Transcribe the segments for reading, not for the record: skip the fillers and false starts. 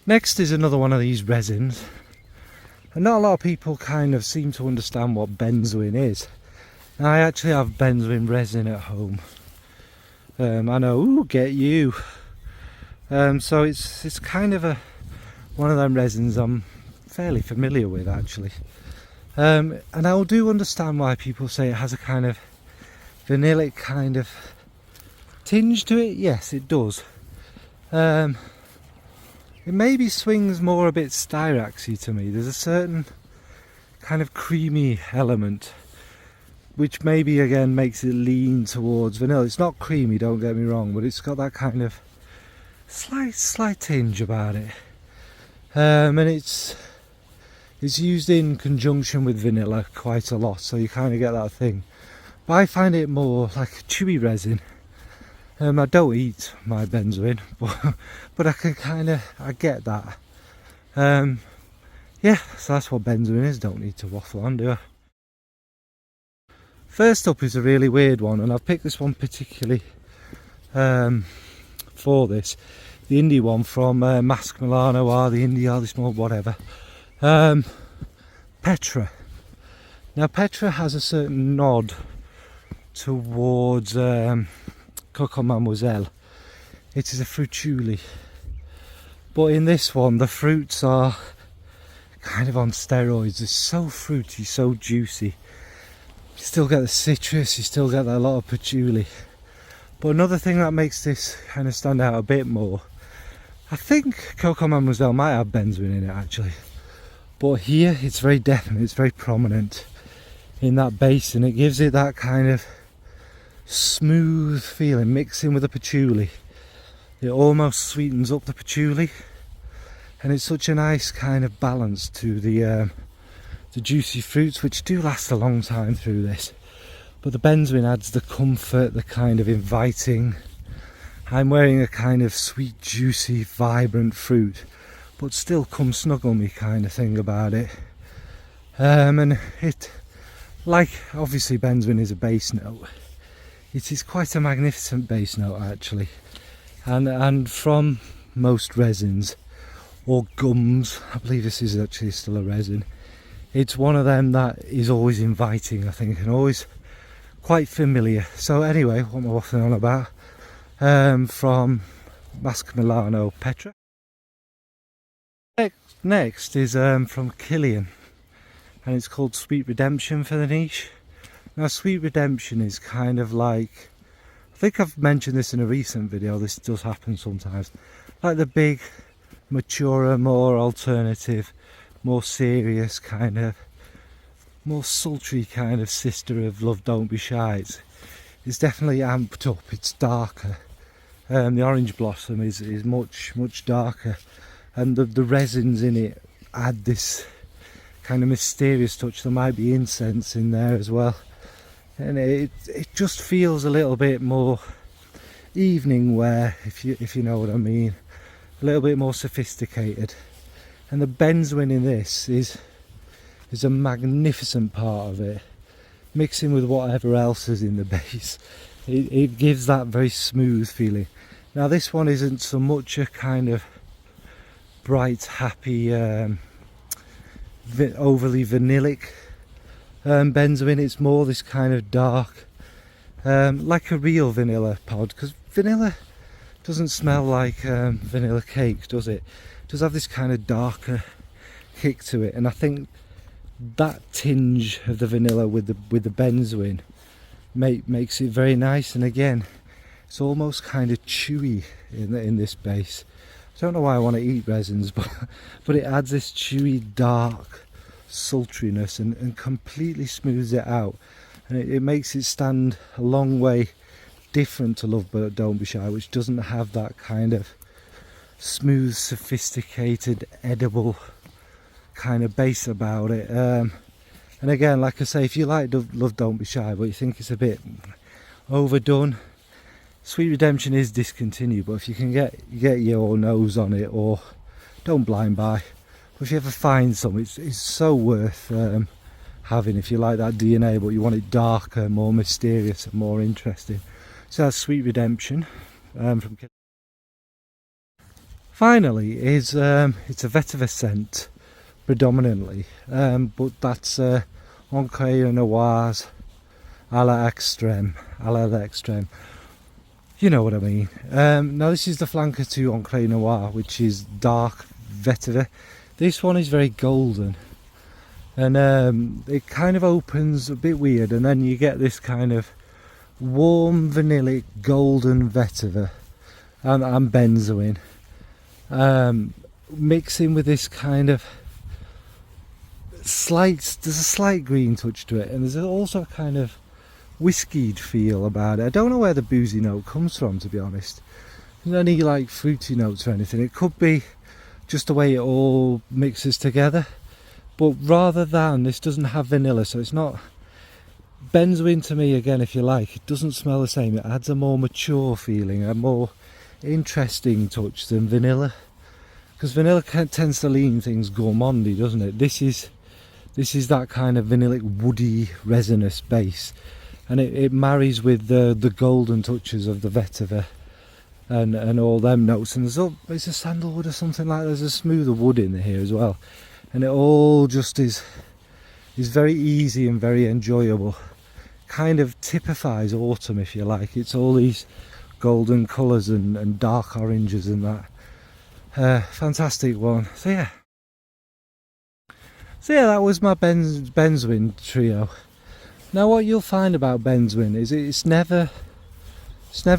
Next is another one of these resins, and not a lot of people kind of seem to understand what benzoin is. Now, I actually have benzoin resin at home. I know, ooh, get you. So it's kind of one of them resins I'm fairly familiar with, actually. And I do understand why people say it has a kind of vanillic kind of tinge to it. Yes, it does. It maybe swings more a bit styraxy to me. There's a certain kind of creamy element, which maybe again makes it lean towards vanilla. It's not creamy, don't get me wrong, but it's got that kind of slight tinge about it. And it's used in conjunction with vanilla quite a lot, so you kind of get that thing. But I find it more like a chewy resin. I don't eat my benzoin, but I can I get that. Yeah, so that's what benzoin is. Don't need to waffle on, do I? First up is a really weird one, and I've picked this one particularly for this. The indie one from Mask Milano, or the indie, or the small, whatever. Petra. Now, Petra has a certain nod towards Coco Mademoiselle. It is a fruituli, but in this one the fruits are kind of on steroids. It's so fruity, so juicy. You still get the citrus, you still get a lot of patchouli. But another thing that makes this kind of stand out a bit more, I think Coco Mademoiselle might have benzoin in it actually, but here it's very definite, it's very prominent in that base, and it gives it that kind of smooth feeling mixing with the patchouli. It almost sweetens up the patchouli, and it's such a nice kind of balance to the juicy fruits, which do last a long time through this. But the benzoin adds the comfort, the kind of inviting. I'm wearing a kind of sweet, juicy, vibrant fruit, but still come snuggle me kind of thing about it. And it, like obviously benzoin is a base note, it is quite a magnificent base note actually. And from most resins or gums, I believe this is actually still a resin, it's one of them that is always inviting, I think, and always quite familiar. So anyway, what am I waffling on about? From Mask Milano, Petra. Next is from Killian, and it's called Sweet Redemption for the niche. Now, Sweet Redemption is kind of like, I think I've mentioned this in a recent video, this does happen sometimes, like the big, maturer, more alternative, more serious kind of, more sultry kind of sister of Love Don't Be Shy. It's definitely amped up, it's darker. The orange blossom is much darker, and the resins in it add this kind of mysterious touch. There might be incense in there as well, and it just feels a little bit more evening wear, if you know what I mean, a little bit more sophisticated. And the benzoin in this is a magnificent part of it, mixing with whatever else is in the base. It gives that very smooth feeling. Now, this one isn't so much a kind of bright, happy, overly vanillic benzoin. It's more this kind of dark, like a real vanilla pod, because vanilla doesn't smell like vanilla cake, does it? It does have this kind of darker kick to it, and I think that tinge of the vanilla with the benzoin makes it very nice. And again, it's almost kind of chewy in this base. I don't know why I want to eat resins, but it adds this chewy, dark sultriness and completely smooths it out, and it makes it stand a long way different to Love But Don't Be Shy, which doesn't have that kind of smooth, sophisticated, edible kind of base about it. And again, like I say, if you like Love Don't Be Shy but you think it's a bit overdone, Sweet Redemption is discontinued, but if you can get your nose on it, or don't blind buy, but if you ever find some, it's so worth having if you like that DNA but you want it darker, more mysterious and more interesting. So that's Sweet Redemption from finally is it's a vetiver scent predominantly, but that's Encre Noirs à l'extrême. You know what I mean. Now this is the flanker to Encre Noir, which is dark vetiver. This one is very golden, and it kind of opens a bit weird, and then you get this kind of warm vanillic golden vetiver and benzoin, mixing with this kind of there's a slight green touch to it, and there's also a kind of whiskied feel about it. I don't know where the boozy note comes from, to be honest. There's no any like fruity notes or anything. It could be just the way it all mixes together, but rather than, this doesn't have vanilla, so it's not benzoin to me. Again, if you like, it doesn't smell the same. It adds a more mature feeling, a more interesting touch than vanilla, because vanilla tends to lean things gourmandy, doesn't it? This is that kind of vanillic woody resinous base, and it marries with the golden touches of the vetiver and all them notes, and it's a sandalwood or something like that. There's a smoother wood in here as well, and it all just is very easy and very enjoyable. Kind of typifies autumn, if you like. It's all these golden colours and dark oranges and that. Fantastic one. So yeah, that was my benzoin trio. Now what you'll find about benzoin is it's never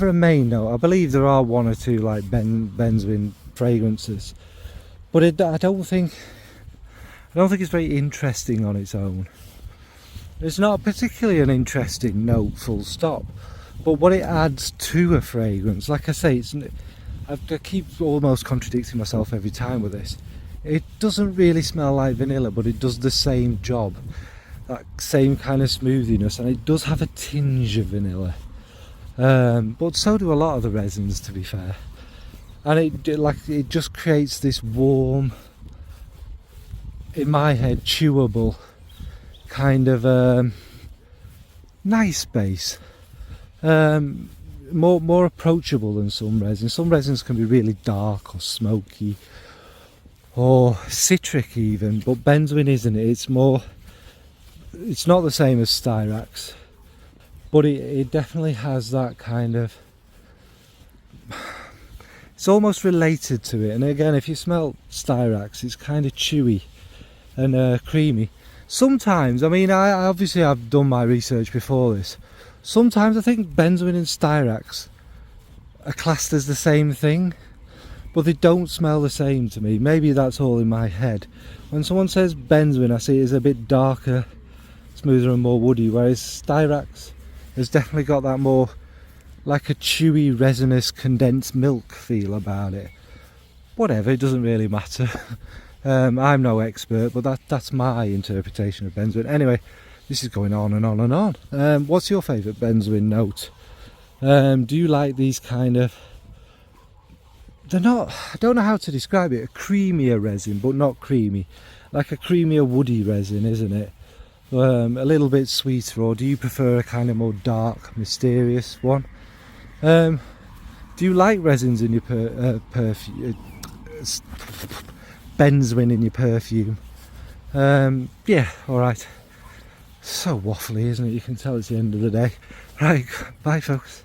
a main note. I believe there are one or two like benzoin fragrances, but I don't think it's very interesting on its own. It's not particularly an interesting note, full stop. But what it adds to a fragrance, like I say, I keep almost contradicting myself every time with this. It doesn't really smell like vanilla, but it does the same job. That same kind of smoothiness, and it does have a tinge of vanilla. But so do a lot of the resins, to be fair. And it just creates this warm, in my head, chewable kind of nice base. More approachable than some resins. Some resins can be really dark or smoky or citric even, but benzoin isn't it. It's not the same as styrax, but it definitely has that kind of, it's almost related to it. And again, if you smell styrax, it's kind of chewy and creamy. Sometimes, I mean, I obviously I've done my research before this. Sometimes I think benzoin and styrax are classed as the same thing, but they don't smell the same to me. Maybe that's all in my head. When someone says benzoin, I see it as a bit darker, smoother and more woody, whereas styrax has definitely got that more like a chewy, resinous, condensed milk feel about it. Whatever, it doesn't really matter. I'm no expert, but that's my interpretation of benzoin. Anyway, this is going on and on and on. What's your favourite benzoin note? Do you like these kind of, I don't know how to describe it, a creamier resin, but not creamy. Like a creamier woody resin, isn't it? A little bit sweeter, or do you prefer a kind of more dark, mysterious one? Do you like resins in your perfume? Benzoin in your perfume? Yeah, alright. So waffly, isn't it? You can tell it's the end of the day. Right, bye folks.